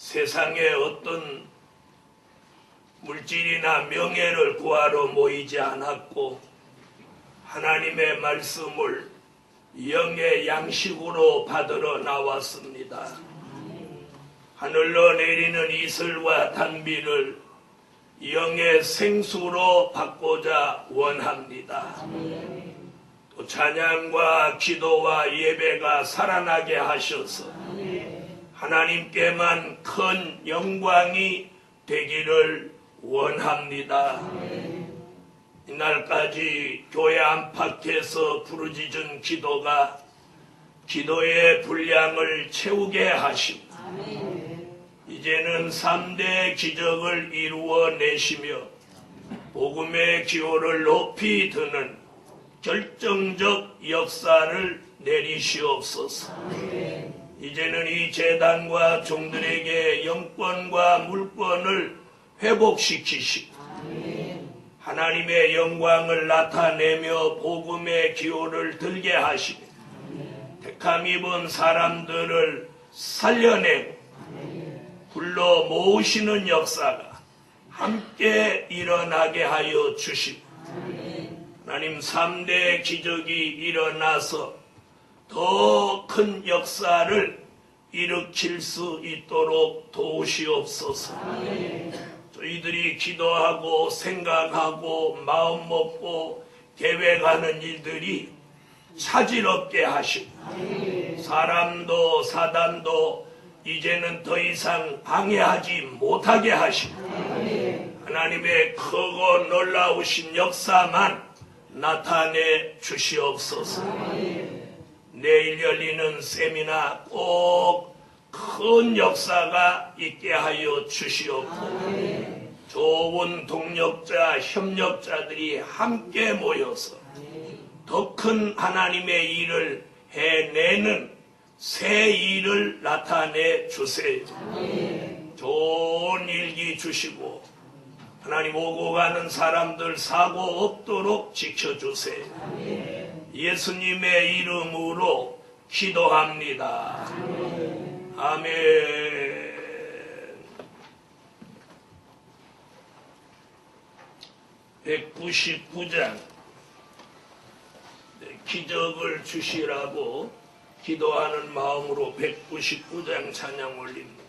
세상에 어떤 물질이나 명예를 구하러 모이지 않았고 하나님의 말씀을 영의 양식으로 받으러 나왔습니다. 하늘로 내리는 이슬과 단비를 영의 생수로 받고자 원합니다. 또 찬양과 기도와 예배가 살아나게 하셔서 하나님께만 큰 영광이 되기를 원합니다. 이날까지 교회 안팎에서 부르짖은 기도가 기도의 분량을 채우게 하시고 이제는 3대 기적을 이루어내시며 복음의 기호를 높이 드는 결정적 역사를 내리시옵소서. 이제는 이 제단과 종들에게 영권과 물권을 회복시키시고 하나님의 영광을 나타내며 복음의 기호를 들게 하시고 택함 입은 사람들을 살려내고 불러 모으시는 역사가 함께 일어나게 하여 주시고 하나님 3대 기적이 일어나서 더 큰 역사를 일으킬 수 있도록 도우시옵소서. 저희들이 기도하고 생각하고 마음 먹고 계획하는 일들이 차질 없게 하시고 사람도 사단도 이제는 더 이상 방해하지 못하게 하시고 하나님의 크고 놀라우신 역사만 나타내 주시옵소서. 내일 열리는 세미나 꼭 큰 역사가 있게 하여 주시옵고 좋은 동력자, 협력자들이 함께 모여서 더 큰 하나님의 일을 해내는 새 일을 나타내 주세요. 좋은 일기 주시고 하나님 오고 가는 사람들 사고 없도록 지켜주세요. 예수님의 이름으로 기도합니다. 아멘. 199장 기적을 주시라고 기도하는 마음으로 199장 찬양 올립니다.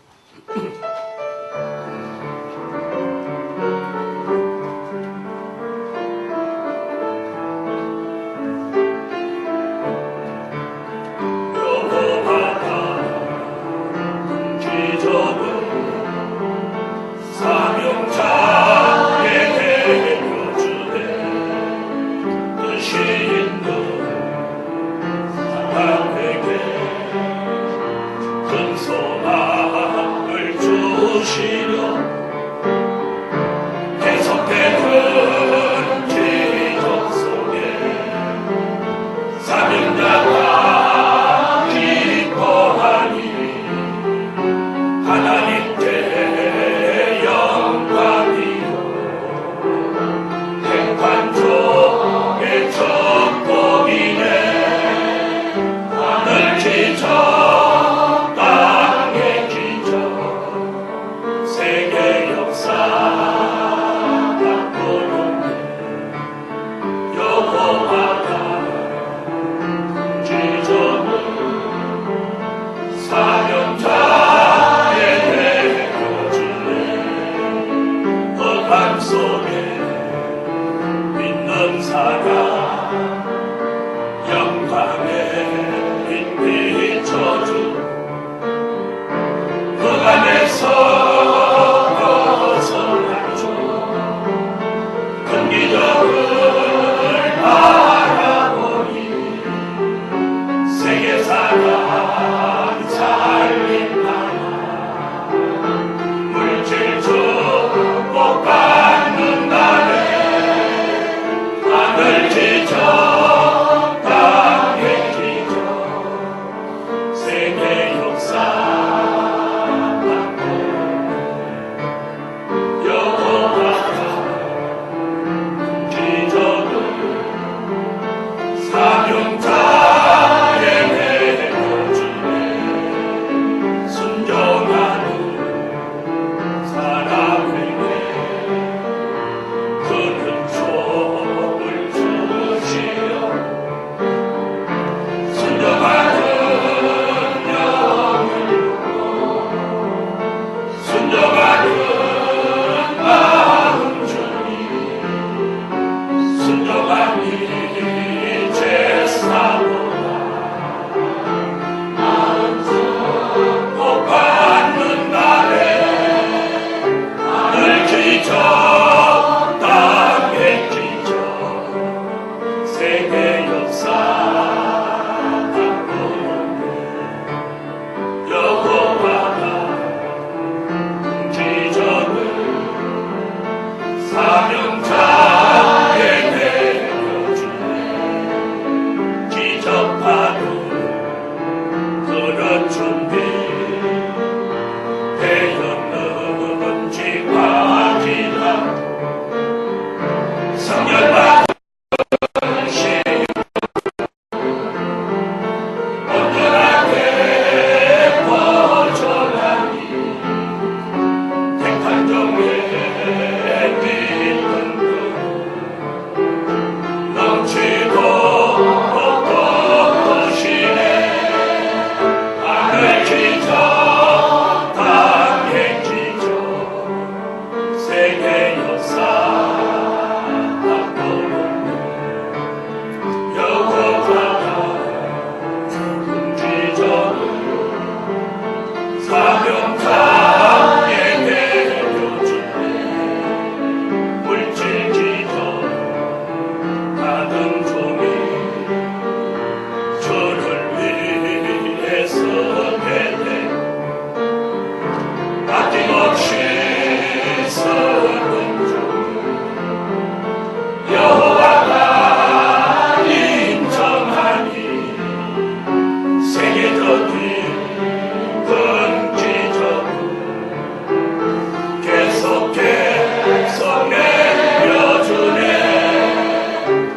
사명자의 되었는지 가지라 성결받은 시유 온전하게 퍼져나니 택한 종의 빛은 넘치도록 것이네 하늘 지저 땅에 지저 세계 역사 바꾸는 여호와가 지저 사명자에게 해주네 물질 지저 받은 종이 저를 위해서 대대 아낌없이 서는 중 여호와가 인정하니 세계적인 긍지적 계속해서 내려주네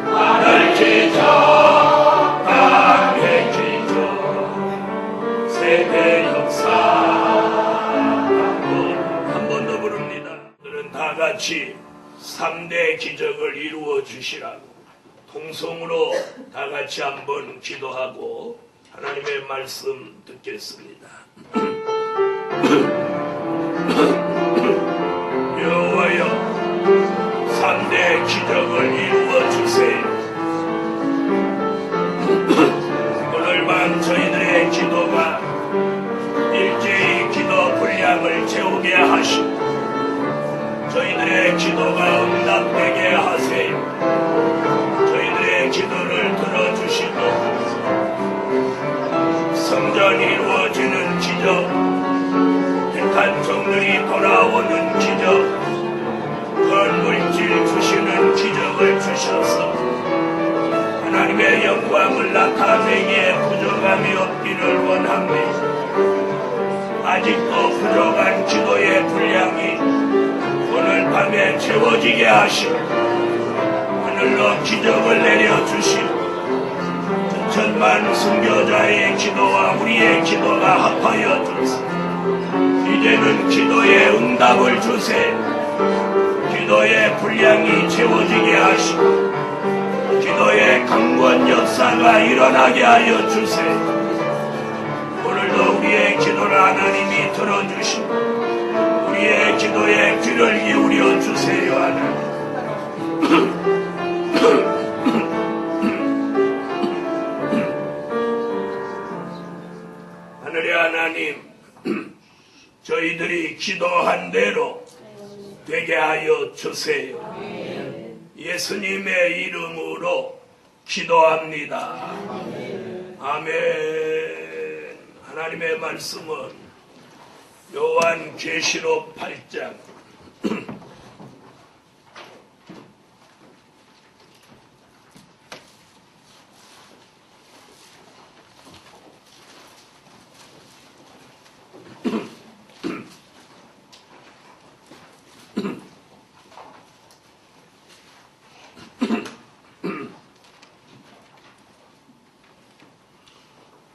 하늘 지저 땅에 지저 세계 역사 한 번 더 부릅니다. 오늘은 다 같이 3대 기적을 이루어 주시라고 통성으로 다 같이 한번 기도하고 하나님의 말씀 듣겠습니다. 여호와여 3대 기적을 이루어 주세요. 오늘 밤 저희들의 기도가 일제히 기도 분량을 채우게 하시고 저희들의 기도가 응답되게 하세요. 저희들의 기도를 들어주시고 성전 이루어지는 기적 택한 종들이 돌아오는 기적 건물질 주시는 기적을 주셔서 하나님의 영광을 나타내기에 부족함이 없기를 원합니다. 아직도 부족한 기도의 분량이 오늘 밤에 채워지게 하시고 하늘로 기적을 내려주시고 천만 순교자의 기도와 우리의 기도가 합하여 주세요. 이제는 기도의 응답을 주세요. 기도의 분량이 채워지게 하시고 기도의 강권 역사가 일어나게 하여 주세요. 오늘도 우리의 기도를 하나님이 들어주시고 우리의 기도에 귀를 기울여 주세요. 하나님 하늘의 하나님 저희들이 기도한 대로 되게 하여 주세요. 예수님의 이름으로 기도합니다. 아멘. 하나님의 말씀은 요한계시록 8장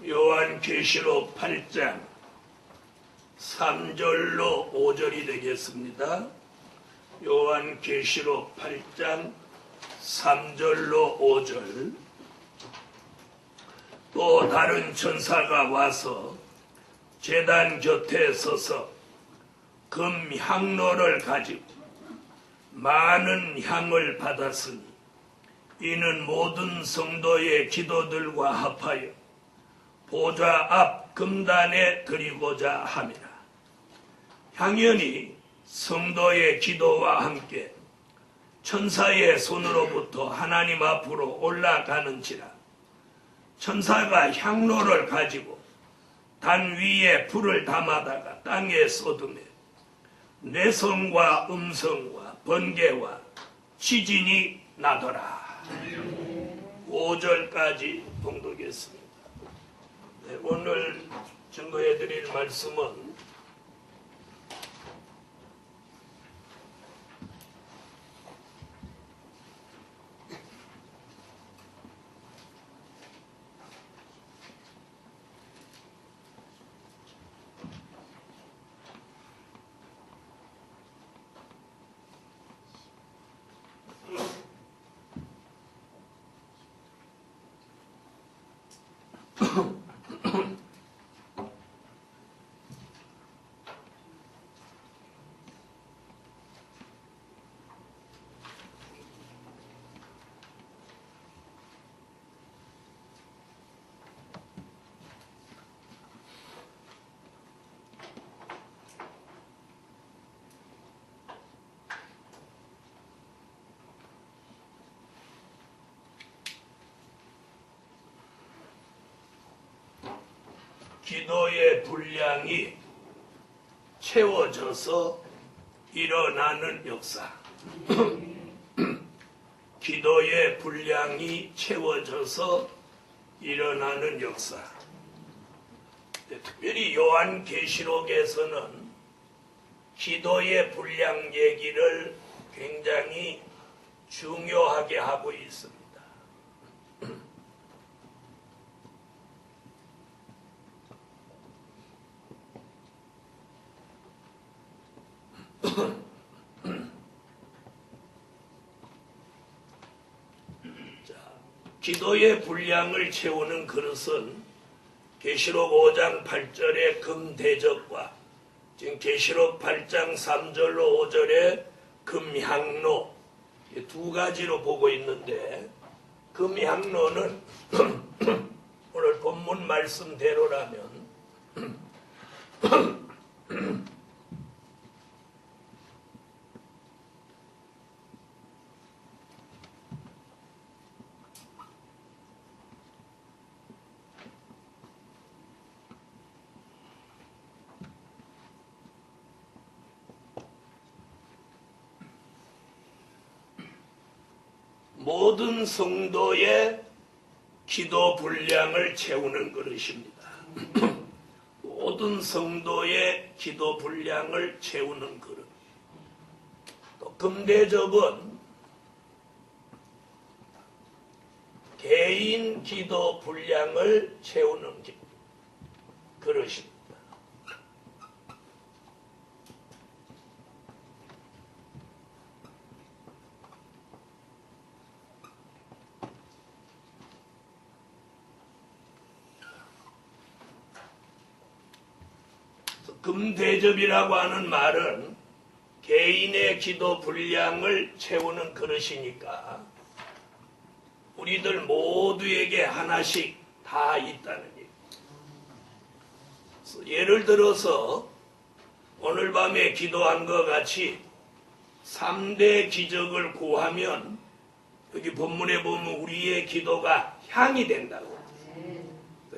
요한계시록 8장 3절로 5절이 되겠습니다. 요한계시록 8장 3절로 5절. 또 다른 천사가 와서 제단 곁에 서서 금 향로를 가지고 많은 향을 받았으니 이는 모든 성도의 기도들과 합하여 보좌 앞 금단에 드리고자 함이라. 향연이 성도의 기도와 함께 천사의 손으로부터 하나님 앞으로 올라가는지라. 천사가 향로를 가지고 단 위에 불을 담아다가 땅에 쏟으며 뇌성과 음성과 번개와 지진이 나더라. 5절까지 봉독했습니다. 네, 오늘 증거해드릴 말씀은 기도의 분량이 채워져서 일어나는 역사. 기도의 분량이 채워져서 일어나는 역사. 특별히 요한계시록에서는 기도의 분량 얘기를 굉장히 중요하게 하고 있습니다. 자, 기도의 분량을 채우는 그릇은 계시록 5장 8절의 금대접과 지금 계시록 8장 3절로 5절의 금향로 두 가지로 보고 있는데, 금향로는 오늘 본문 말씀대로라면 모든 성도의 기도 분량을 채우는 그릇입니다. 모든 성도의 기도 분량을 채우는 그릇. 또 금대접은 개인 기도 분량을 채우는 그릇입니다. 금대접이라고 하는 말은 개인의 기도 분량을 채우는 그릇이니까 우리들 모두에게 하나씩 다 있다는 얘기. 예를 들어서 오늘 밤에 기도한 것 같이 3대 기적을 구하면 여기 본문에 보면 우리의 기도가 향이 된다고.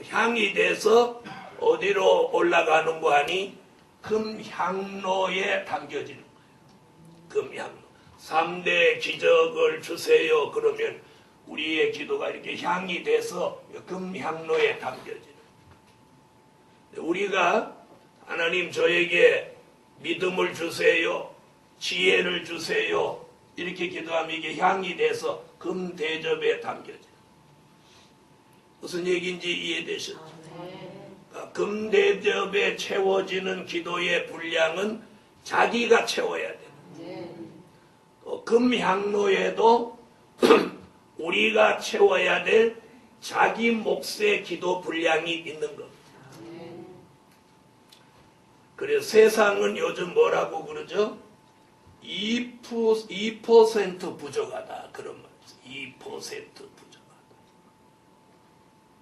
향이 돼서 어디로 올라가는 거 하니? 금향로에 담겨지는 거예요. 금향로. 3대 기적을 주세요. 그러면 우리의 기도가 이렇게 향이 돼서 금향로에 담겨지는 거예요. 우리가 하나님 저에게 믿음을 주세요. 지혜를 주세요. 이렇게 기도하면 이게 향이 돼서 금대접에 담겨져요. 무슨 얘기인지 이해되셨죠? 금대접에 채워지는 기도의 분량은 자기가 채워야 돼요. 금향로에도 우리가 채워야 될 자기 몫의 기도 분량이 있는 겁니다. 그래서 세상은 요즘 뭐라고 그러죠? 2% 부족하다. 그런 말이죠. 2% 부족하다.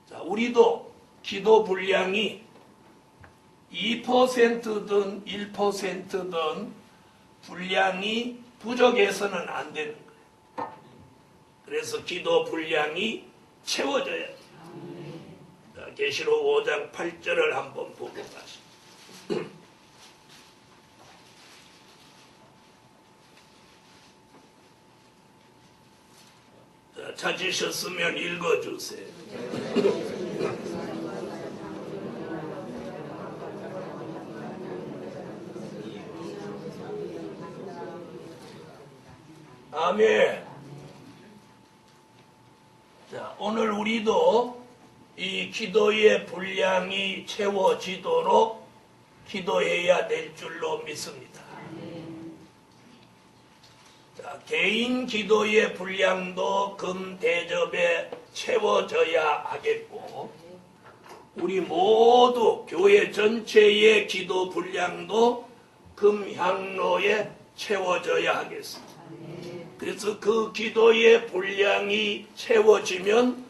자, 우리도 기도 분량이 2%든 1%든 분량이 부족해서는 안 되는 거예요. 그래서 기도 분량이 채워져야 돼요. 계시록 5장 8절을 한번 보고 가시죠. 찾으셨으면 읽어주세요. 아멘. 자, 오늘 우리도 이 기도의 분량이 채워지도록 기도해야 될 줄로 믿습니다. 자, 개인 기도의 분량도 금대접에 채워져야 하겠고, 우리 모두 교회 전체의 기도 분량도 금향로에 채워져야 하겠습니다. 그래서 그 기도의 분량이 채워지면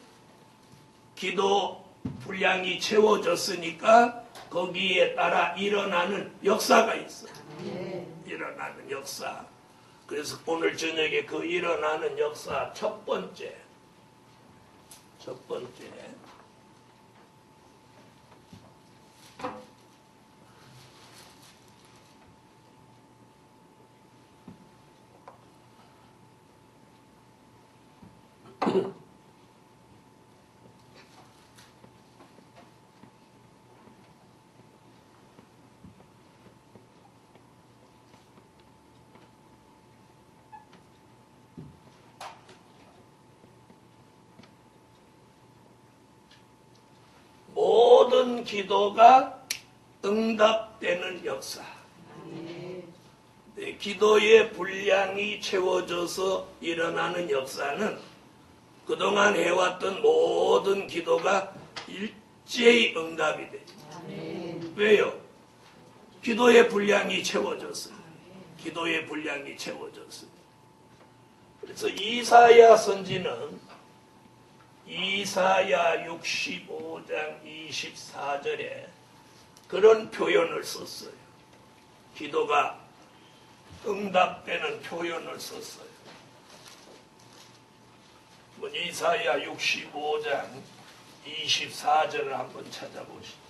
기도 분량이 채워졌으니까 거기에 따라 일어나는 역사가 있어요. 일어나는 역사. 그래서 오늘 저녁에 그 일어나는 역사 첫 번째 모든 기도가 응답되는 역사. 네, 기도의 분량이 채워져서 일어나는 역사는 그동안 해왔던 모든 기도가 일제히 응답이 되죠. 왜요? 기도의 분량이 채워졌어요. 기도의 분량이 채워졌어요. 그래서 이사야 선지는 이사야 65장 24절에 그런 표현을 썼어요. 기도가 응답되는 표현을 썼어요. 이사야 65장 24절을 한번 찾아보시죠.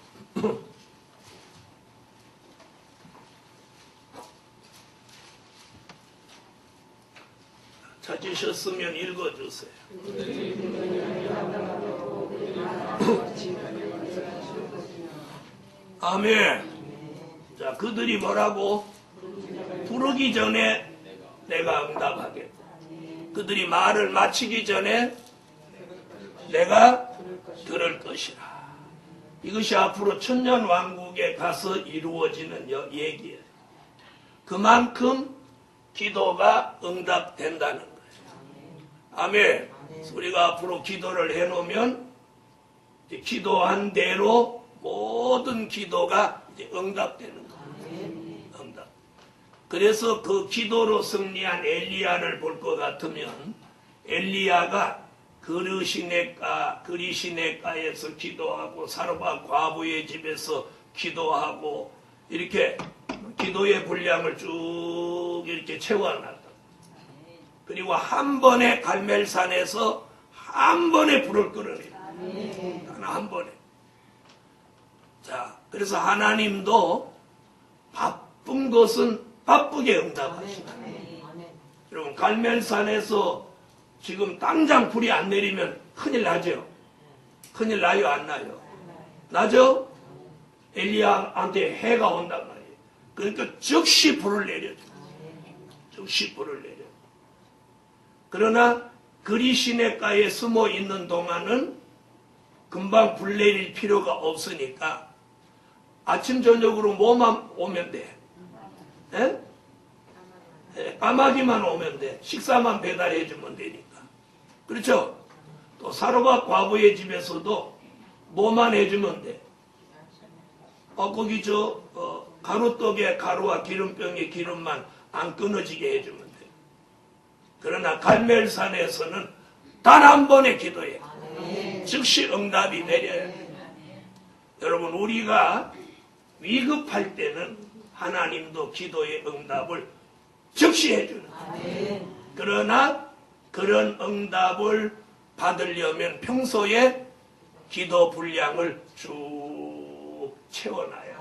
찾으셨으면 읽어주세요. 아멘. 자, 그들이 뭐라고? 부르기 전에 내가 응답하겠다. 그들이 말을 마치기 전에 내가 들을 것이라. 이것이 앞으로 천년왕국에 가서 이루어지는 얘기예요. 그만큼 기도가 응답된다는 거예요. 아멘. 우리가 앞으로 기도를 해놓으면 기도한 대로 모든 기도가 이제 응답되는 거예요. 응답. 그래서 그 기도로 승리한 엘리야를 볼 것 같으면 엘리야가 그리시네가에서 기도하고 사르밧 과부의 집에서 기도하고 이렇게 기도의 분량을 쭉 이렇게 채워놨다. 그리고 한 번에 갈멜산에서 한 번에 불을 끌어내요. 단 한 번에. 자, 그래서 하나님도 바쁜 것은 바쁘게 응답하시다. 여러분, 갈멜산에서 지금 당장 불이 안 내리면 큰일 나죠? 큰일 나요, 안 나요? 나죠? 엘리야한테 해가 온단 말이에요. 그러니까 즉시 불을 내려줘. 즉시 불을 내려. 그러나 그리시네가에 숨어 있는 동안은 금방 불 내릴 필요가 없으니까 아침 저녁으로 뭐만 오면 돼. 까마귀만 오면 돼. 식사만 배달해 주면 되니까. 그렇죠? 또 사르밧 과부의 집에서도 뭐만 해주면 돼. 거기 가루떡에 가루와 기름병에 기름만 안 끊어지게 해주면 돼. 그러나 갈멜산에서는 단 한 번의 기도에 즉시 응답이 내려요. 여러분, 우리가 위급할 때는 하나님도 기도의 응답을 즉시 해주는 거예요. 그러나 그런 응답을 받으려면 평소에 기도 분량을 쭉 채워놔요.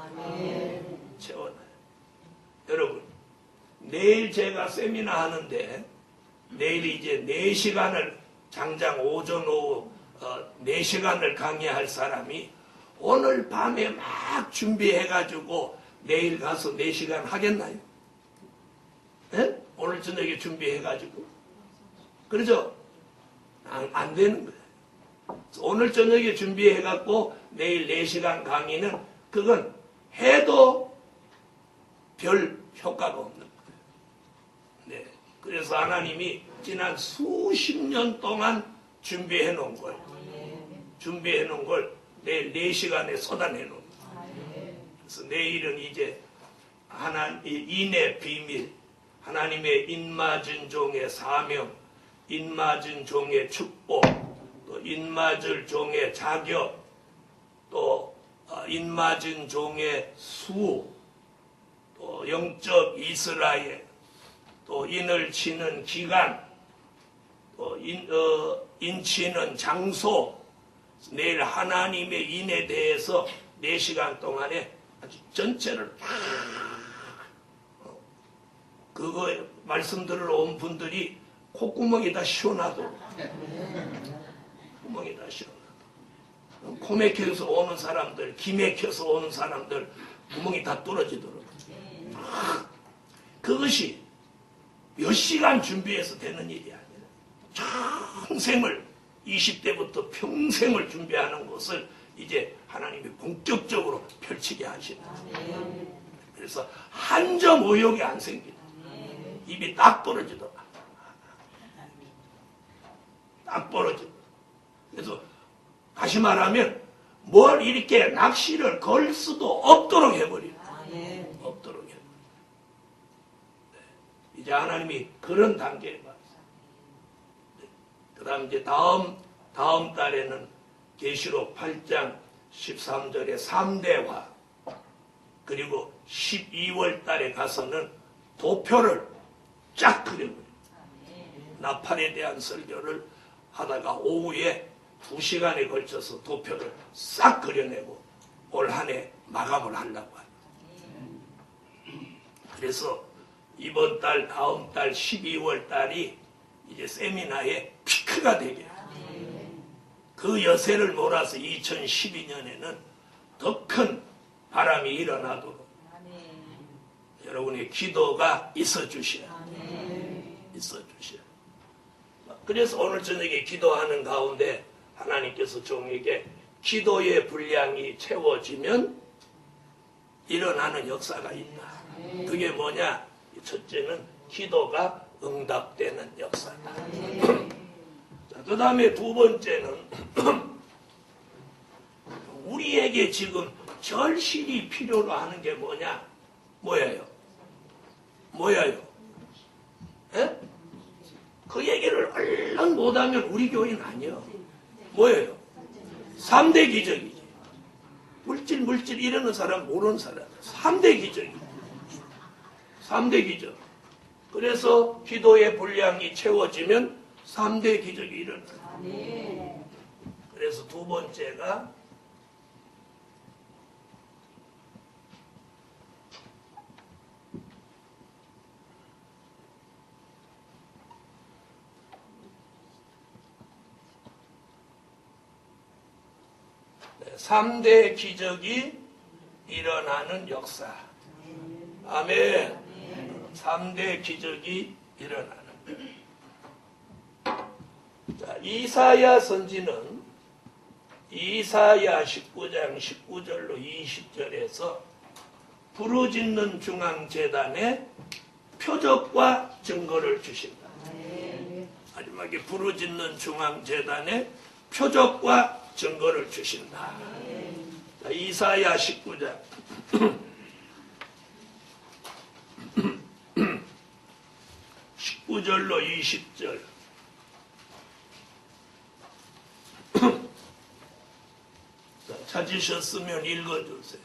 채워놔요. 여러분, 내일 제가 세미나 하는데 내일 이제 4시간을 장장 오전 오후 4시간을 강의할 사람이 오늘 밤에 막 준비해가지고 내일 가서 4시간 하겠나요? 네? 오늘 저녁에 준비해가지고. 그렇죠? 안 되는 거예요. 오늘 저녁에 준비해갖고 내일 4시간 강의는 그건 해도 별 효과가 없는 거예요. 네. 그래서 하나님이 지난 수십 년 동안 준비해 놓은 걸 내일 4시간에 쏟아내놓은. 그래서 내일은 이제 인의 비밀, 하나님의 인맞은 종의 사명, 인맞은 종의 축복, 또 인맞을 종의 자격, 또 인맞은 종의 수, 또 영적 이스라엘, 또 인을 치는 기간, 또 인치는 장소. 내일 하나님의 인에 대해서 4시간 동안에 아주 전체를 그거 말씀 들으러 온 분들이 콧구멍이 다 시원하도록, 구멍이 다 시원하도록, 코 막혀서 오는 사람들, 기 막혀서 오는 사람들 구멍이 다 뚫어지도록. 그것이 몇 시간 준비해서 되는 일이 아니라 평생을, 20대부터 평생을 준비하는 것을 이제 하나님이 본격적으로 펼치게 하신다. 그래서 한 점 의욕이 안 생긴다. 입이 딱 벌어지더라. 딱 벌어지더라. 그래서 다시 말하면 뭘 이렇게 낚시를 걸 수도 없도록 해버린다. 없도록 해버린다. 이제 하나님이 그런 단계에 봤어요. 그 다음 이제 다음 달에는 계시록 8장 13절에 3대화, 그리고 12월 달에 가서는 도표를 쫙 그려버려요. 나팔에 대한 설교를 하다가 오후에 2시간에 걸쳐서 도표를 싹 그려내고 올 한 해 마감을 하려고 합니다. 그래서 이번 달, 다음 달 12월 달이 이제 세미나의 피크가 되게 그 여세를 몰아서 2012년에는 더 큰 바람이 일어나도록 여러분의 기도가 있어 주셔야 그래서 오늘 저녁에 기도하는 가운데 하나님께서 종에게 기도의 분량이 채워지면 일어나는 역사가 있다. 그게 뭐냐? 첫째는 기도가 응답되는 역사다. 그 다음에 두 번째는 우리에게 지금 절실히 필요로 하는 게 뭐냐? 뭐예요? 에? 그 얘기를 얼른 못하면 우리 교회는 아니에요. 뭐예요? 3대 기적이지. 물질 이러는 사람 모르는 사람. 3대 기적이지. 3대 기적. 그래서 기도의 분량이 채워지면 3대 기적이 일어나요. 그래서 두 번째가 네, 3대 기적이 일어나는 역사. 아멘. 3대 기적이 일어나는. 자, 이사야 선지는 이사야 19장 19절로 20절에서 부르짖는 중앙재단에 표적과 증거를 주신다. 마지막에 부르짖는 중앙재단에 표적과 증거를 주신다. 자, 이사야 19장 19절로 20절. 찾으셨으면 읽어주세요.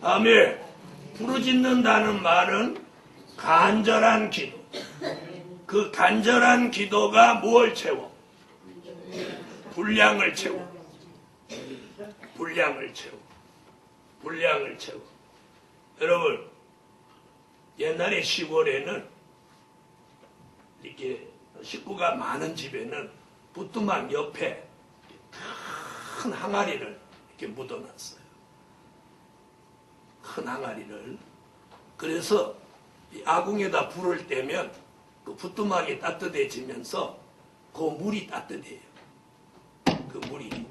아멘. 부르짖는다는 말은 간절한 기도. 그 간절한 기도가 무엇을 채워? 분량을 채워. 여러분, 옛날에 시골에는 이렇게 식구가 많은 집에는 부뚜막 옆에 큰 항아리를 이렇게 묻어놨어요. 큰 항아리를. 그래서 이 아궁에다 불을 떼면 그 부뚜막이 따뜻해지면서 그 물이 따뜻해요. 그 물이.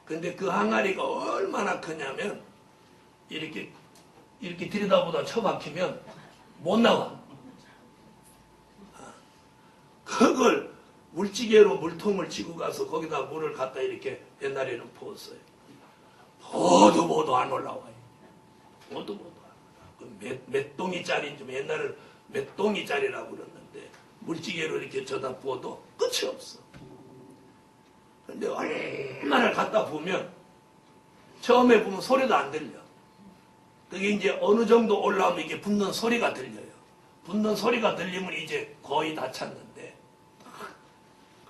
근데 그 항아리가 얼마나 크냐면 이렇게 들여다보다 처박히면 못 나와. 그걸 물찌개로 물통을 지고 가서 거기다 물을 갖다 이렇게 옛날에는 부었어요. 보도 안 올라와요. 보도 안 올라와요. 몇 동이짜리인지 옛날에는 몇 동이짜리라고 그랬는데 물찌개로 이렇게 저다 부어도 끝이 없어. 근데 얼마나 갖다 보면 처음에 보면 소리도 안 들려. 그게 이제 어느 정도 올라오면 이게 붓는 소리가 들려요. 붓는 소리가 들리면 이제 거의 다 찼는데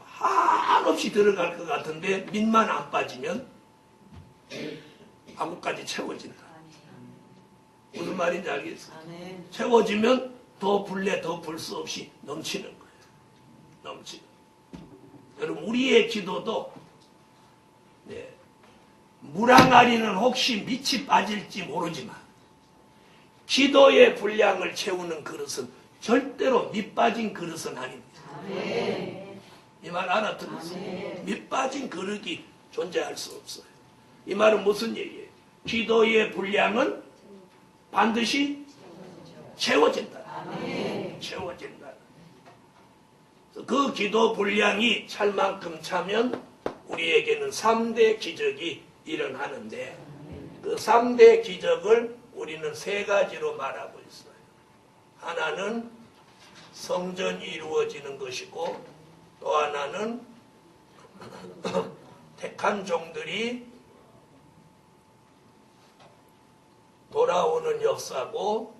한없이 들어갈 것 같은데 밑만 안 빠지면 아구까지 채워진다. 무슨 말인지 알겠어요? 채워지면 더 불래 더 불 수 없이 넘치는 거예요. 넘치는. 여러분 우리의 기도도 물항아리는 혹시 밑이 빠질지 모르지만 기도의 분량을 채우는 그릇은 절대로 밑 빠진 그릇은 아닙니다. 이 말 알아들으세요? 밑 빠진 그릇이 존재할 수 없어요. 이 말은 무슨 얘기예요? 기도의 분량은 반드시 채워진다. 채워진다. 그 기도 분량이 찰 만큼 차면 우리에게는 3대 기적이 일어나는데 그 3대 기적을 우리는 세 가지로 말하고 있어요. 하나는 성전이 이루어지는 것이고 또 하나는 택한 종들이 돌아오는 역사고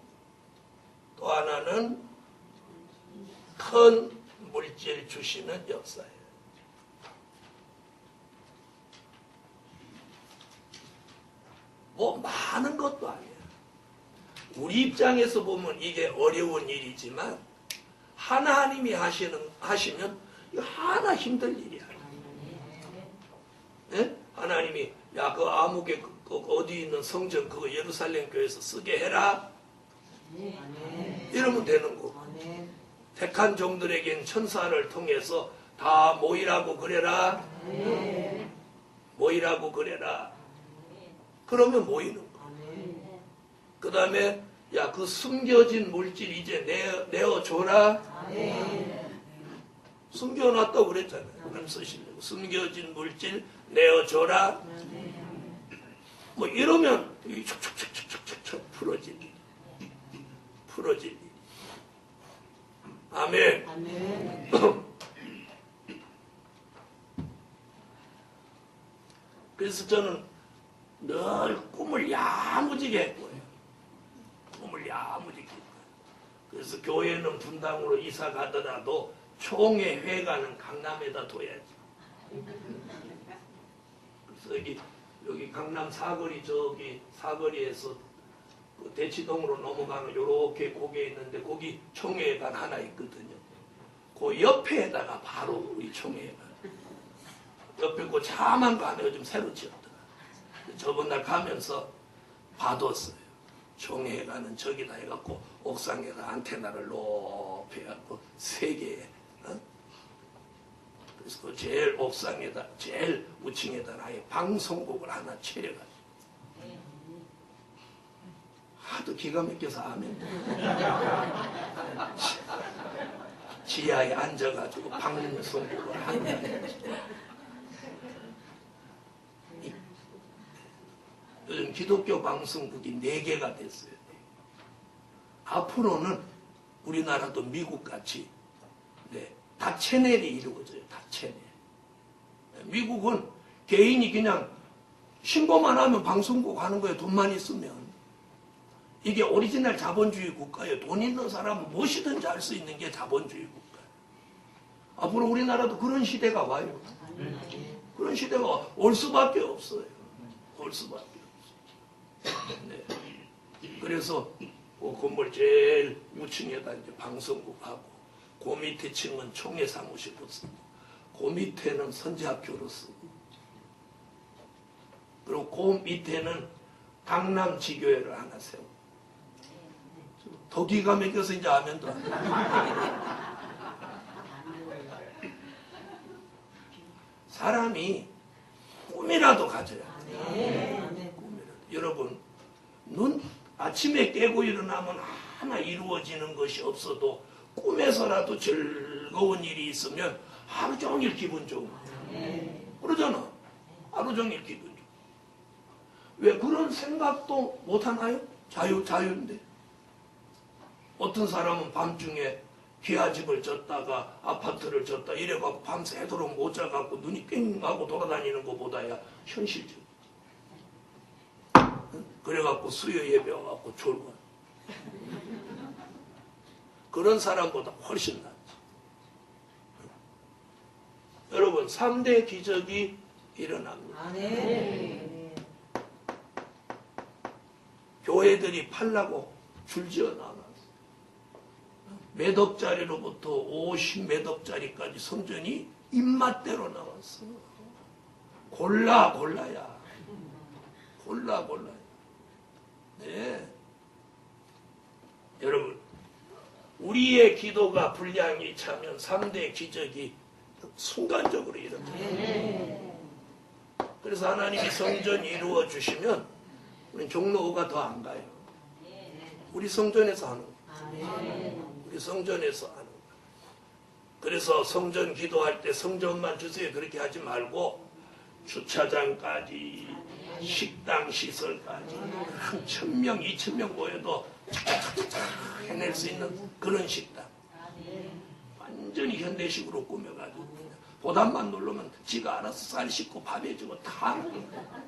또 하나는 큰 물질 주시는 역사예요. 뭐 많은 것도 아니에요. 우리 입장에서 보면 이게 어려운 일이지만 하나님이 하시면 이거 하나 힘들 일이야. 네? 하나님이 야 그 아무개 그 어디 있는 성전 그거 예루살렘 교회에서 쓰게 해라. 이러면 되는 거고. 택한 종들에겐 천사를 통해서 다 모이라고 그래라. 모이라고 그래라. 그러면 모이는 거. 그 다음에 야 그 숨겨진 물질 이제 내어줘라. 숨겨놨다고 그랬잖아요. 하나님 쓰시려고. 숨겨진 물질 내어줘라. 뭐 이러면 촉촉촉촉촉촉 풀어질 일. 풀어질 일. 아멘. 그래서 저는 늘 꿈을 야무지게 했고요. 꿈을 야무지게 했고요. 그래서 교회는 분당으로 이사 가더라도 총회 회관은 강남에다 둬야지. 그래서 여기 강남 사거리 저기 사거리에서 그 대치동으로 넘어가면 요렇게 고개 있는데 거기 총회관 하나 있거든요. 그 옆에다가 바로 우리 총회관. 옆에 그 자만 거 안에 요즘 새로 지었더라. 저번 날 가면서 봐뒀어요. 총회관은 저기다 해갖고 옥상에다 안테나를 높이 해갖고 3개. 그래서 그 제일 옥상에다 제일 우층에다 아예 방송국을 하나 차려가지고 하도 기가 막혀서 아멘. 지하에 앉아가지고 방송국을 하는. 요즘 기독교 방송국이 4개가 됐어요. 앞으로는 우리나라도 미국같이 다 채널이 이루어져요. 다 채널. 미국은 개인이 그냥 신고만 하면 방송국 하는 거예요. 돈만 있으면. 이게 오리지널 자본주의 국가예요. 돈 있는 사람은 무엇이든지 할 수 있는 게 자본주의 국가예요. 앞으로 우리나라도 그런 시대가 와요. 그런 시대가 올 수밖에 없어요. 올 수밖에 없어요. 네. 그래서 그 건물 제일 우층에다 이제 방송국하고 그 밑에 층은 총회 사무실로 쓰고 그 밑에는 선지학교로 쓰고 그리고 그 밑에는 강남 지교회를 하나 세우고 더 기가 막혀서 이제 아멘도 안 돼. 사람이 꿈이라도 가져야 돼요. 꿈이라도. 여러분, 아침에 깨고 일어나면 하나 이루어지는 것이 없어도 꿈에서라도 즐거운 일이 있으면 하루 종일 기분 좋은 거예요. 그러잖아. 하루 종일 기분 좋아. 왜 그런 생각도 못하나요? 자유인데. 어떤 사람은 밤중에 기아집을 졌다가 아파트를 졌다 이래갖고 밤새도록 못 자갖고 눈이 깽하고 돌아다니는 것보다야 현실적. 그래갖고 수요 예배 와갖고 졸고. 그런 사람보다 훨씬 낫지. 여러분, 3대 기적이 일어납니다. 교회들이 팔라고 줄지어 나갔어. 몇 억짜리로부터 50몇 억짜리까지 성전이 입맛대로 나왔어. 골라야. 네. 여러분, 우리의 기도가 분량이 차면 3대 기적이 순간적으로 일어나요. 그래서 하나님이 성전 이루어 주시면 우리 종로가 더 안 가요. 우리 성전에서 하는 거예요. 우리 성전에서 하는 거예요. 그래서 성전 기도할 때 성전만 주세요 그렇게 하지 말고 주차장까지 식당 시설까지 1,000명 2,000명 모여도 착착착착 해낼 수 있는 그런 식당. 완전히 현대식으로 꾸며가지고 보단만 누르면 지가 알아서 쌀 씻고 밥 해주고 다 하는 거예요.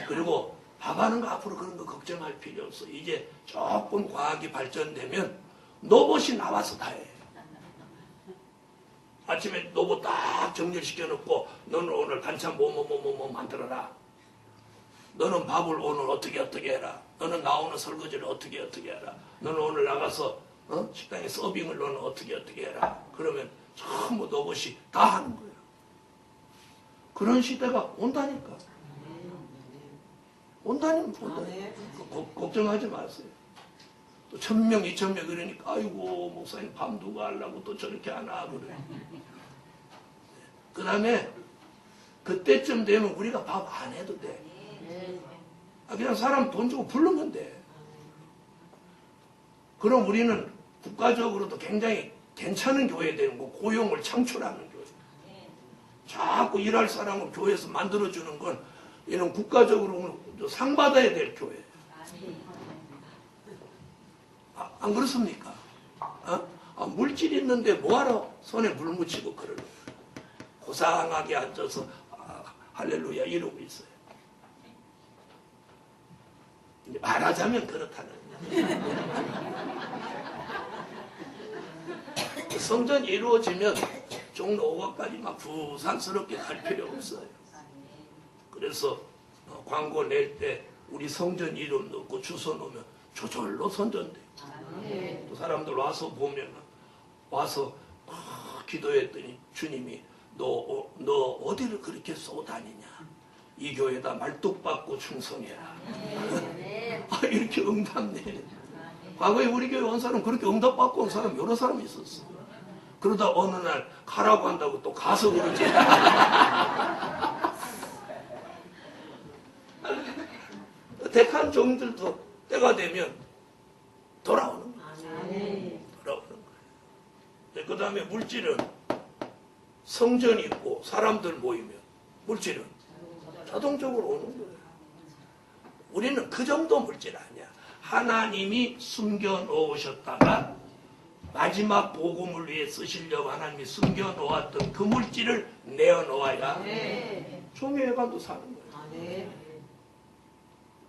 그리고 밥하는 거 앞으로 그런 거 걱정할 필요 없어. 이제 조금 과학이 발전되면 로봇이 나와서 다 해. 아침에 로봇 딱 정렬시켜 놓고 너는 오늘 반찬 뭐 만들어라. 너는 밥을 오늘 어떻게 해라. 너는 나오는 설거지를 어떻게 해라. 너는 오늘 나가서 식당에 서빙을 너는 어떻게 해라. 그러면 전부 로봇이 다 하는 거예요. 그런 시대가 온다니까. 온다니까. 걱정하지 마세요. 또 1,000명, 2,000명 그러니까 아이고 목사님 밥 누가 하려고 또 저렇게 하나 그래. 그 다음에 그때쯤 되면 우리가 밥 안 해도 돼. 그냥 사람 돈 주고 부르면 돼. 그럼 우리는 국가적으로도 굉장히 괜찮은 교회 되는 거, 고용을 창출하는 교회. 자꾸 일할 사람을 교회에서 만들어주는 건 이런 국가적으로 상 받아야 될 교회. 안 그렇습니까? 물질 있는데 뭐하러 손에 물 묻히고 그러는 고상하게 앉아서 할렐루야 이러고 있어요. 이제 말하자면 그렇다는 성전 이루어지면 종로 5가까지 막 부산스럽게 갈 필요 없어요. 그래서 광고 낼 때 우리 성전 이름 넣고 주소 넣으면 저절로 선전돼. 또 사람들 와서 보면 와서 기도했더니 주님이 너 어디를 그렇게 쏘다니냐. 이 교회다 말뚝박고 충성해라. 이렇게 응답내. 과거에 우리 교회 온 사람 그렇게 응답받고 온 사람 여러 사람 있었어. 그러다 어느 날 가라고 한다고 또 가서 그러지. 택한 종들도 때가 되면 돌아오는 거예요. 그 다음에 물질은 성전이 있고 사람들 모이면 물질은 자동적으로 오는 거예요. 우리는 그 정도 물질 아니야. 하나님이 숨겨놓으셨다가 마지막 복음을 위해 쓰시려고 하나님이 숨겨놓았던 그 물질을 내어놓아야 종교회관도 사는 거예요.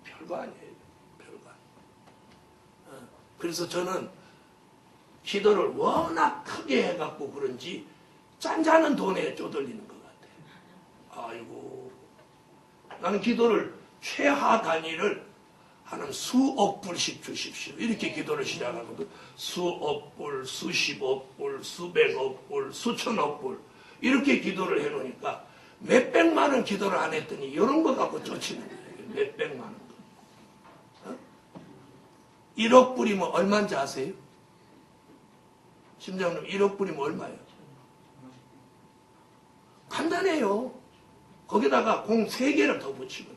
별거 아니에요. 별거 아니에요. 그래서 저는 기도를 워낙 크게 해갖고 그런지 짠짠한 돈에 쪼들리는 것 같아요. 아이고, 나는 기도를 최하 단위를 하는 수억 불씩 주십시오. 이렇게 기도를 시작하거든. 수억 불, 수십억 불, 수백억 불, 수천억 불 이렇게 기도를 해놓으니까 몇백만 원 기도를 안 했더니 이런 거 갖고 쫓이는 거예요. 몇백만 원. 1억 불이면 얼마인지 아세요? 심장님 1억 불이면 얼마예요? 간단해요. 거기다가 공 3개를 더 붙이면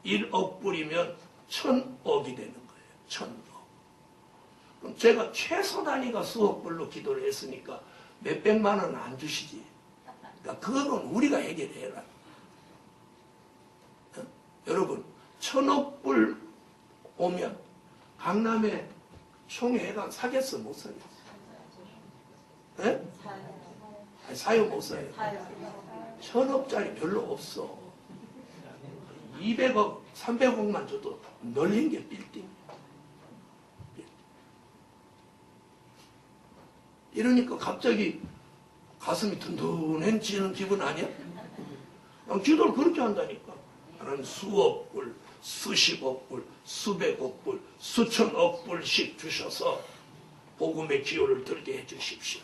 돼요. 1억 불이면 1000억이 되는 거예요. 1000억. 그럼 제가 최소 단위가 수억 불로 기도를 했으니까 몇백만 원은 안 주시지. 그러니까 그거는 우리가 해결해라. 여러분 1000억 불 오면 강남에 총회관 사겠어 못 사겠어? 네? 아니, 사요 못 사요? 1000억짜리 별로 없어. 200억 300억만 줘도 널린 게 빌딩. 이러니까 갑자기 가슴이 든든해지는 기분 아니야? 기도를 그렇게 한다니까. 하나님 수억 불, 수십억 불, 수백억 불, 수천억 불씩 주셔서 복음의 기호를 들게 해주십시오.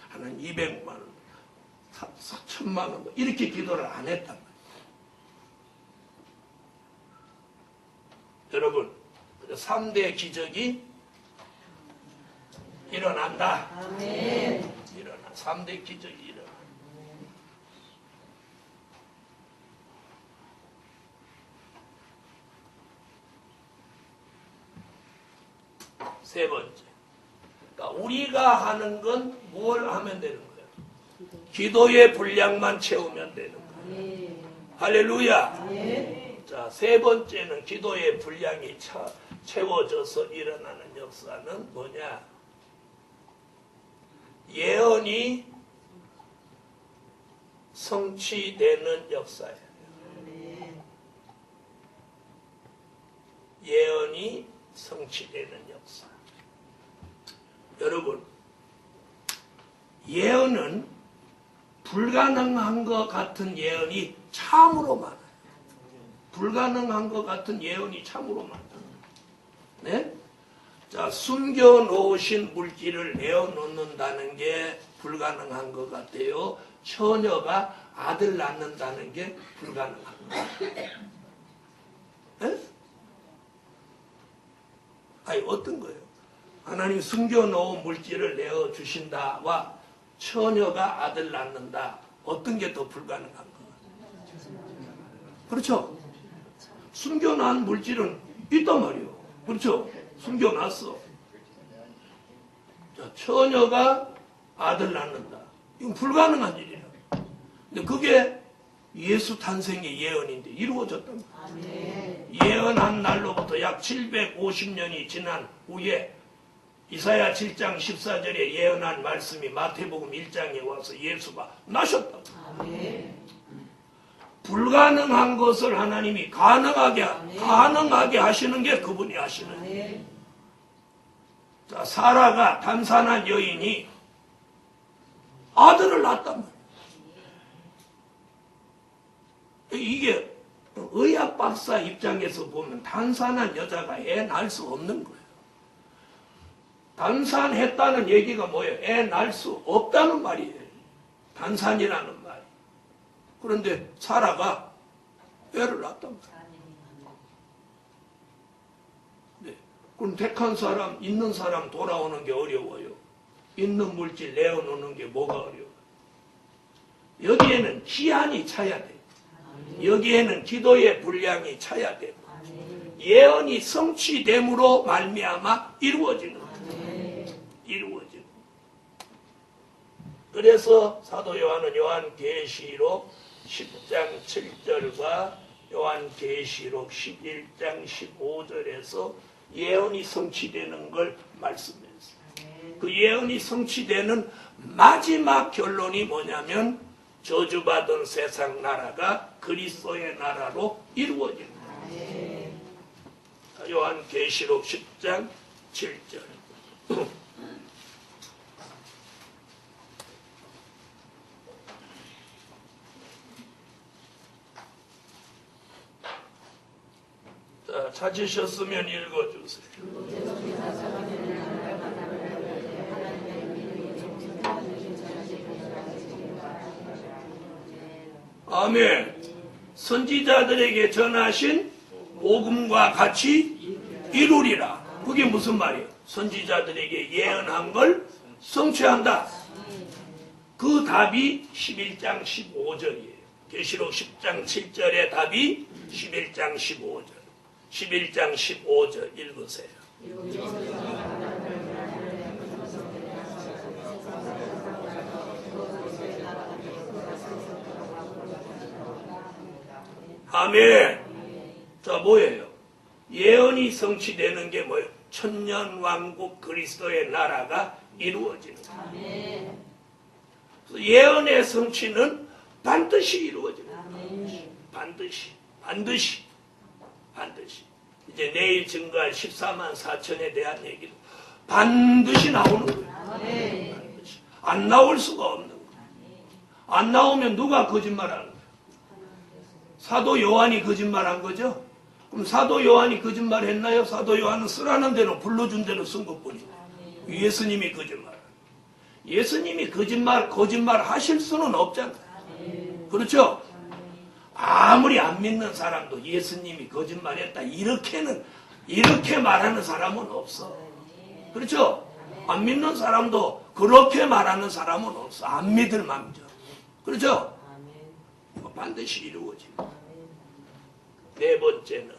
하나님 200만 원, 4천만 원 이렇게 기도를 안 했단 말이에요. 여러분 3대 기적이 일어난다. 일어나. 3대 기적이 일어나. 세 번째. 그러니까 우리가 하는 건 뭘 하면 되는 거예요? 기도의 분량만 채우면 되는 거예요. 할렐루야. 자, 세 번째는 기도의 분량이 채워져서 일어나는 역사는 뭐냐? 예언이 성취되는 역사예요. 예언이 성취되는 역사. 여러분, 예언은 불가능한 것 같은 예언이 참으로 많아요. 불가능한 것 같은 예언이 참으로 많아요. 네? 자, 숨겨놓으신 물질을 내어놓는다는 게 불가능한 것 같아요. 처녀가 아들 낳는다는 게 불가능한 것 같아요. 네? 아니, 어떤 거예요? 하나님 숨겨놓은 물질을 내어주신다와 처녀가 아들 낳는다. 어떤 게 더 불가능한 것 같아요? 그렇죠? 숨겨놓은 물질은 있단 말이에요. 그렇죠? 숨겨놨어. 자, 처녀가 아들 낳는다. 이건 불가능한 일이에요. 근데 그게 예수 탄생의 예언인데 이루어졌단 말이에요. 예언한 날로부터 약 750년이 지난 후에 이사야 7장 14절에 예언한 말씀이 마태복음 1장에 와서 예수가 나셨다. 불가능한 것을 하나님이 가능하게 하시는 게 그분이 하시는 거예요. 자, 사라가 단산한 여인이 아들을 낳았단 말이에요. 이게 의학 박사 입장에서 보면 단산한 여자가 애 낳을 수 없는 거예요. 단산했다는 얘기가 뭐예요? 애 낳을 수 없다는 말이에요. 단산이라는 말. 그런데 사라가 애를 낳았단 말이에요. 네. 그럼 택한 사람, 있는 사람 돌아오는 게 어려워요. 있는 물질 내어놓는 게 뭐가 어려워요? 여기에는 기한이 차야 돼요. 여기에는 기도의 분량이 차야 돼요. 예언이 성취됨으로 말미암아 이루어지는 거예요. 이루어지고. 그래서 사도 요한은 요한계시록 10장 7절과 요한계시록 11장 15절에서 예언이 성취되는 걸 말씀했어요. 그 예언이 성취되는 마지막 결론이 뭐냐면 저주받은 세상 나라가 그리스도의 나라로 이루어지는 거예요. 요한계시록 10장 7절. 자, 찾으셨으면 읽어주세요. 아멘. 선지자들에게 전하신 복음과 같이 이루리라. 그게 무슨 말이에요? 선지자들에게 예언한 걸 성취한다. 그 답이 11장 15절이에요. 계시록 10장 7절의 답이 11장 15절. 11장 15절 읽으세요. 아멘. 자, 뭐예요? 예언이 성취되는 게 뭐예요? 천년왕국 그리스도의 나라가 이루어지는 거예요. 예언의 성취는 반드시 이루어지는 거예요. 반드시. 이제 내일 증거할 14만 4천에 대한 얘기도 반드시 나오는 거예요. 반드시. 안 나올 수가 없는 거예요. 안 나오면 누가 거짓말하는 거예요? 사도 요한이 거짓말한 거죠? 그럼 사도 요한이 거짓말했나요? 사도 요한은 쓰라는 대로 불러준 대로 쓴 것뿐이에요. 예수님이 거짓말. 예수님이 거짓말 하실 수는 없잖아요. 그렇죠? 아무리 안 믿는 사람도 예수님이 거짓말했다 이렇게 말하는 사람은 없어. 그렇죠? 안 믿는 사람도 그렇게 말하는 사람은 없어. 안 믿을 맘죠. 그렇죠? 반드시 이루어집니다. 네 번째는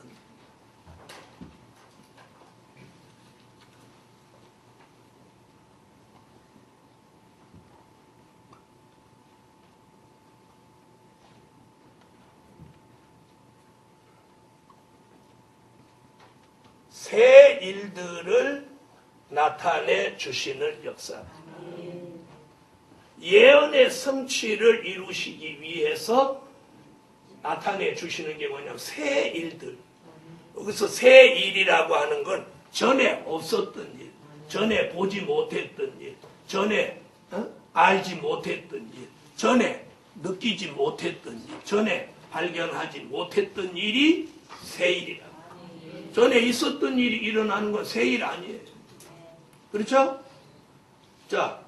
새 일들을 나타내 주시는 역사. 예언의 성취를 이루시기 위해서 나타내 주시는 게 뭐냐면 새 일들. 여기서 새 일이라고 하는 건 전에 없었던 일, 전에 보지 못했던 일, 전에 알지 못했던 일, 전에 느끼지 못했던 일, 전에 발견하지 못했던 일이 새 일이라고. 전에 있었던 일이 일어나는 건 새 일 아니에요. 그렇죠? 자,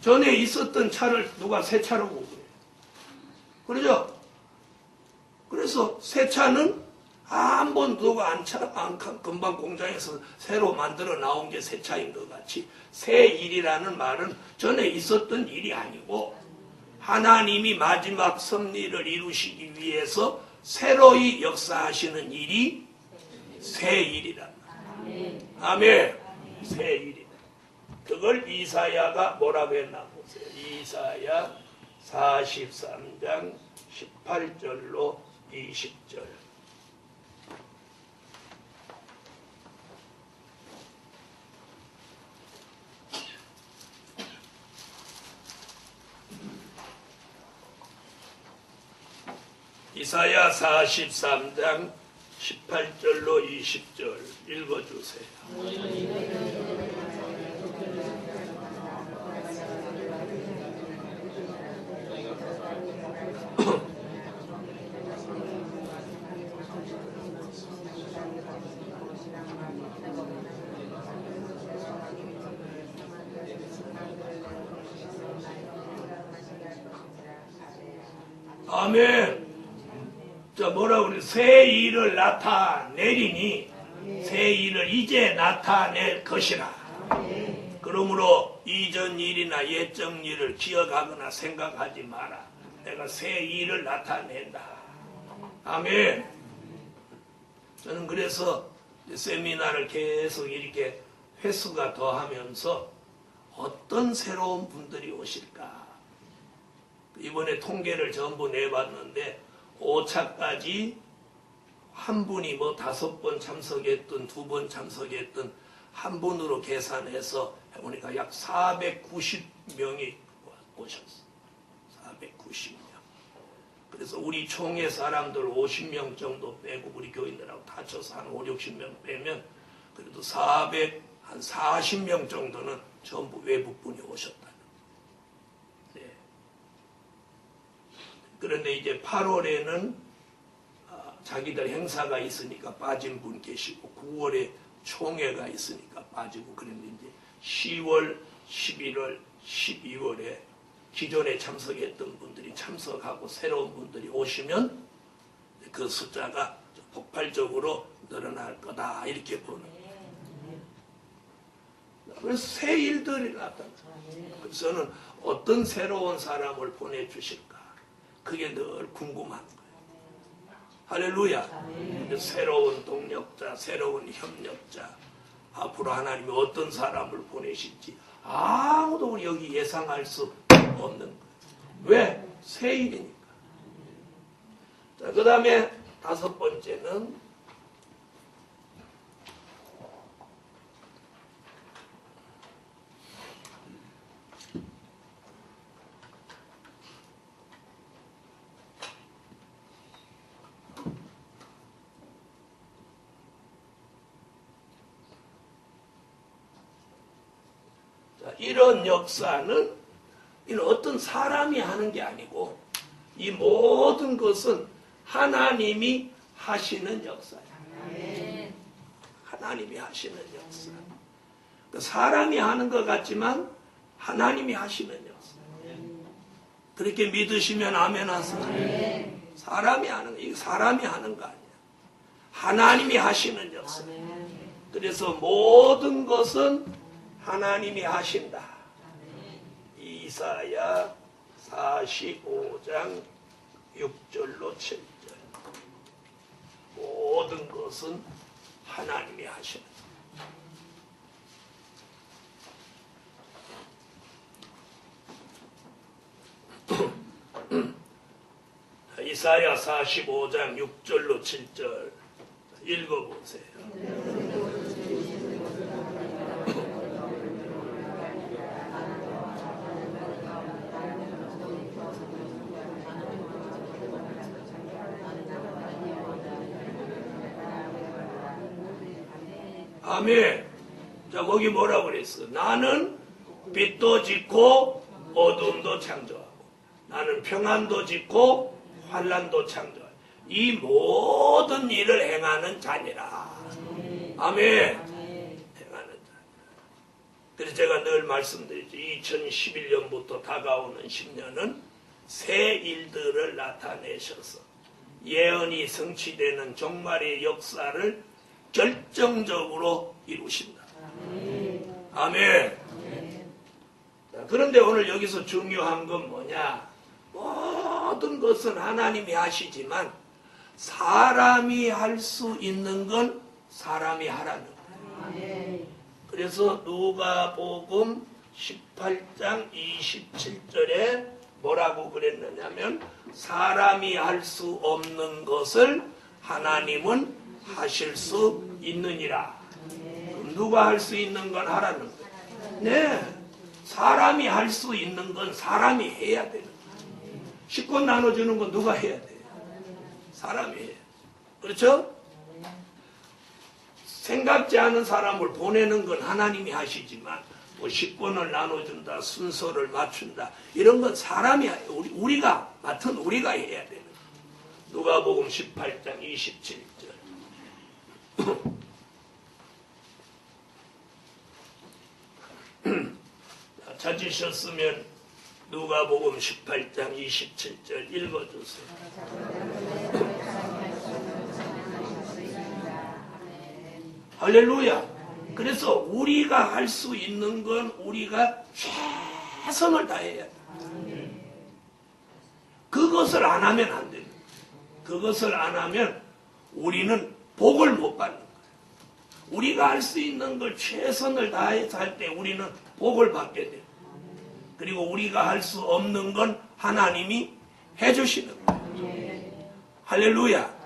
전에 있었던 차를 누가 새 차라고 그래요. 그렇죠? 그래서 새 차는 한 번 누가 금방 공장에서 새로 만들어 나온 게 새 차인 것 같이 새 일이라는 말은 전에 있었던 일이 아니고 하나님이 마지막 섭리를 이루시기 위해서 새로이 역사하시는 일이 새 일이란 말이에요. 아멘. 새 일이다. 그걸 이사야가 뭐라고 했나 보세요. 이사야 43장 18절로 20절. 이사야 43장 18절로 20절 읽어주세요. 아멘. 자, 뭐라고 그래? 새 일을 나타내리니 새 일을 이제 나타낼 것이라. 그러므로 이전 일이나 옛적 일을 기억하거나 생각하지 마라. 내가 새 일을 나타낸다. 아멘. 저는 그래서 세미나를 계속 이렇게 횟수가 더하면서 어떤 새로운 분들이 오실까? 이번에 통계를 전부 내봤는데 5차까지 한 분이 뭐 5번 참석했든 2번 참석했든 한 분으로 계산해서 해보니까 약 490명이 오셨어. 490명. 그래서 우리 총회 사람들 50명 정도 빼고 우리 교인들하고 다 합쳐서 한 5, 60명 빼면 그래도 한 40명 정도는 전부 외국분이 오셨다. 네. 그런데 이제 8월에는 자기들 행사가 있으니까 빠진 분 계시고 9월에 총회가 있으니까 빠지고 그랬는데 이제 10월, 11월, 12월에 기존에 참석했던 분들이 참석하고 새로운 분들이 오시면 그 숫자가 폭발적으로 늘어날 거다 이렇게 보는 거예요. 그래서 새 일들이 나타나요. 그래서 저는 어떤 새로운 사람을 보내주실까? 그게 늘 궁금한 거예요. 할렐루야. 새로운 동력자, 새로운 협력자, 앞으로 하나님이 어떤 사람을 보내실지 아무도 여기 예상할 수 없는 거예요. 왜? 새 일이니까. 자, 그 다음에 5번째는 이런 역사는 이는 어떤 사람이 하는 게 아니고 이 모든 것은 하나님이 하시는 역사예요. 하나님이 하시는 역사. 사람이 하는 것 같지만 하나님이 하시는 역사. 그렇게 믿으시면 아멘 하세요. 사람이 하는 거, 이거 사람이 하는 거 아니야. 하나님이 하시는 역사. 그래서 모든 것은 하나님이 하신다. 이사야 45장 6절로 7절. 모든 것은 하나님이 하신다. 이사야 45장 6절로 7절 읽어보세요. 아멘. 자, 거기 뭐라고 그랬어? 나는 빛도 짓고 어둠도 창조하고 나는 평안도 짓고 환난도 창조하고 이 모든 일을 행하는 자니라. 아멘. 행하는 자. 그래서 제가 늘 말씀드리죠. 2011년부터 다가오는 10년은 새 일들을 나타내셔서 예언이 성취되는 종말의 역사를 결정적으로 이루신다. 아멘. 자, 그런데 오늘 여기서 중요한 건 뭐냐? 모든 것은 하나님이 하시지만 사람이 할 수 있는 건 사람이 하라는 거예요. 그래서 누가복음 18장 27절에 뭐라고 그랬느냐면 사람이 할 수 없는 것을 하나님은 하실 수 있느니라. 그럼 누가 할 수 있는 건 하라는 거예요. 네, 사람이 할 수 있는 건 사람이 해야 되는 거예요. 식권 나눠주는 건 누가 해야 돼요? 사람이 해요. 그렇죠? 생각지 않은 사람을 보내는 건 하나님이 하시지만 뭐 식권을 나눠준다, 순서를 맞춘다 이런 건 사람이 우리가 맡은 우리가 해야 되는 거예요. 누가복음 18장 27절 찾으셨으면 누가복음 18장 27절 읽어주세요. 할렐루야. 그래서 우리가 할 수 있는 건 우리가 최선을 다해야 돼. 그것을 안 하면 안 됩니다. 그것을 안 하면 우리는 복을 못 받는 거예요. 우리가 할 수 있는 걸 최선을 다해서 할 때 우리는 복을 받게 돼요. 그리고 우리가 할 수 없는 건 하나님이 해주시는 거예요. 할렐루야.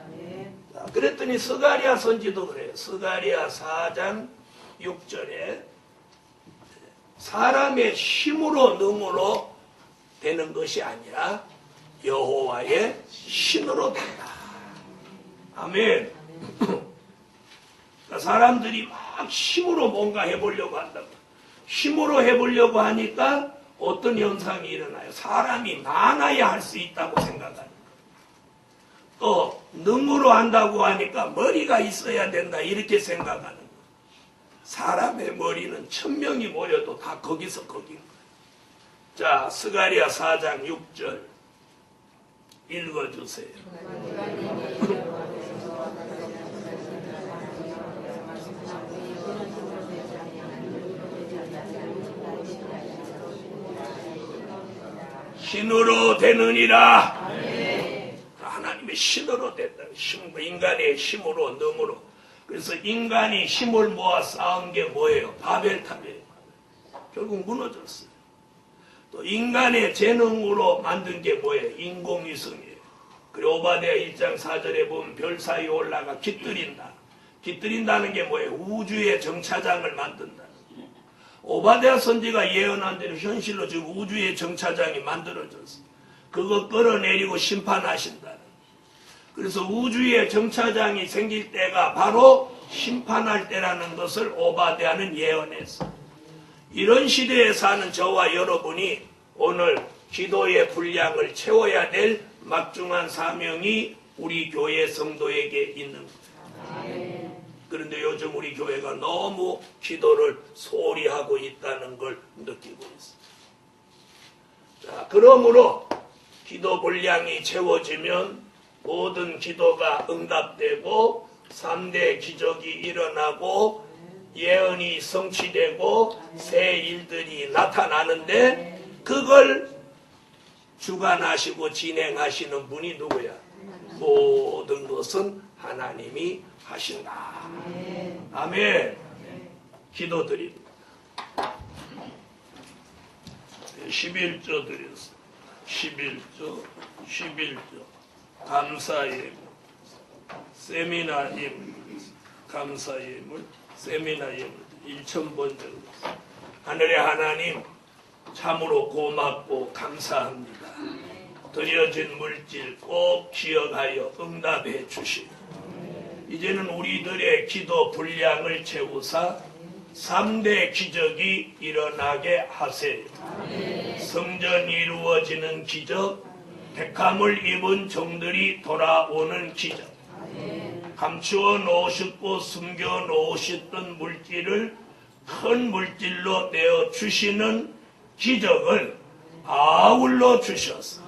자, 그랬더니 스가랴 선지도 그래요. 스가랴 4장 6절에 사람의 힘으로 능으로 되는 것이 아니라 여호와의 신으로 된다. 아멘. 그러니까 사람들이 막 힘으로 뭔가 해보려고 한다. 힘으로 해보려고 하니까 어떤 현상이 일어나요? 사람이 많아야 할 수 있다고 생각하는 거예요. 또 능으로 한다고 하니까 머리가 있어야 된다 이렇게 생각하는 거예요. 사람의 머리는 1000명이 모여도 다 거기서 거긴 거예요. 자, 스가랴 4장 6절 읽어주세요. 신으로 되느니라. 하나님의 신으로 된다. 인간의 힘으로, 능으로. 그래서 인간이 힘을 모아 쌓은 게 뭐예요? 바벨탑이에요. 결국 무너졌어요. 또 인간의 재능으로 만든 게 뭐예요? 인공위성이에요. 그리고 오바댜 1장 4절에 보면 별 사이에 올라가 깃들인다. 깃들인다는 게 뭐예요? 우주의 정차장을 만든다는 거예요. 오바댜 선지가 예언한 대로 현실로 지금 우주의 정차장이 만들어졌어요. 그거 끌어내리고 심판하신다는 거예요. 그래서 우주의 정차장이 생길 때가 바로 심판할 때라는 것을 오바댜는 예언했어요. 이런 시대에 사는 저와 여러분이 오늘 기도의 분량을 채워야 될 막중한 사명이 우리 교회 성도에게 있는 거예요. 그런데 요즘 우리 교회가 너무 기도를 소홀히 하고 있다는 걸 느끼고 있어요. 자, 그러므로 기도 분량이 채워지면 모든 기도가 응답되고 3대 기적이 일어나고 예언이 성취되고 새 일들이 나타나는데 그걸 주관하시고 진행하시는 분이 누구야? 모든 것은 하나님이 하신다. 아멘. 기도드립니다. 11조 드렸습니다. 11조 감사의 세미나 예물, 감사 예물, 세미나 예물 1,000번 정도. 하늘의 하나님 참으로 고맙고 감사합니다. 드려진 물질 꼭 기억하여 응답해 주시고 이제는 우리들의 기도 분량을 채우사 3대 기적이 일어나게 하세요. 성전이 이루어지는 기적, 택함을 입은 종들이 돌아오는 기적, 감추어 놓으셨고 숨겨 놓으셨던 물질을 큰 물질로 내어 주시는 기적을 아울러 주셔서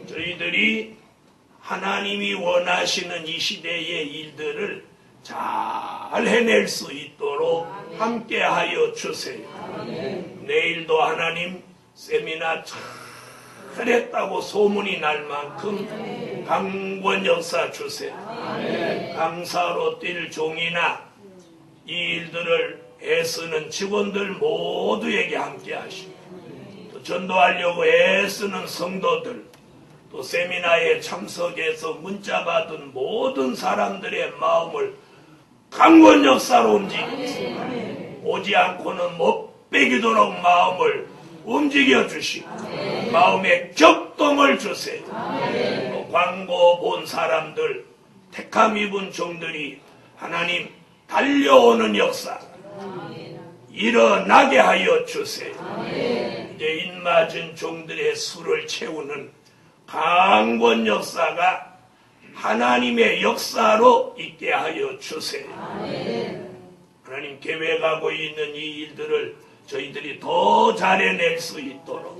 저희들이 하나님이 원하시는 이 시대의 일들을 잘 해낼 수 있도록 함께하여 주세요. 내일도 하나님 세미나 잘했다고 소문이 날 만큼 강권 역사 주세요. 강사로 뛸 종이나 이 일들을 애쓰는 직원들 모두에게 함께 하시고 또 전도하려고 애쓰는 성도들 또 세미나에 참석해서 문자 받은 모든 사람들의 마음을 강권 역사로 움직이세요. 오지 않고는 못 빼기도록 마음을 움직여 주시고 마음에 격동을 주세요. 또 광고 본 사람들 택함 입은 종들이 하나님 달려오는 역사 일어나게 하여 주세요. 이제 입맞은 종들의 수를 채우는 강권 역사가 하나님의 역사로 있게 하여 주세요. 하나님 계획하고 있는 이 일들을 저희들이 더 잘해낼 수 있도록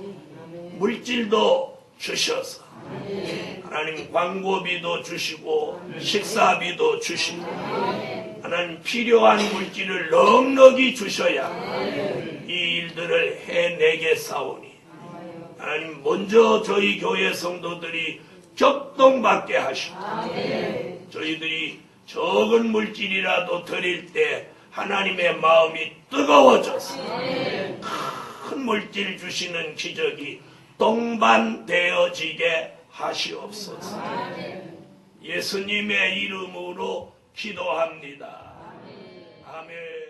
물질도 주셔서 하나님 광고비도 주시고 식사비도 주시고 하나님 필요한 물질을 넉넉히 주셔야 이 일들을 해내겠사오니 하나님 먼저 저희 교회 성도들이 격동받게 하시고 저희들이 적은 물질이라도 드릴 때 하나님의 마음이 뜨거워져서 큰 물질 주시는 기적이 동반되어지게 하시옵소서. 예수님의 이름으로 기도합니다. 아멘.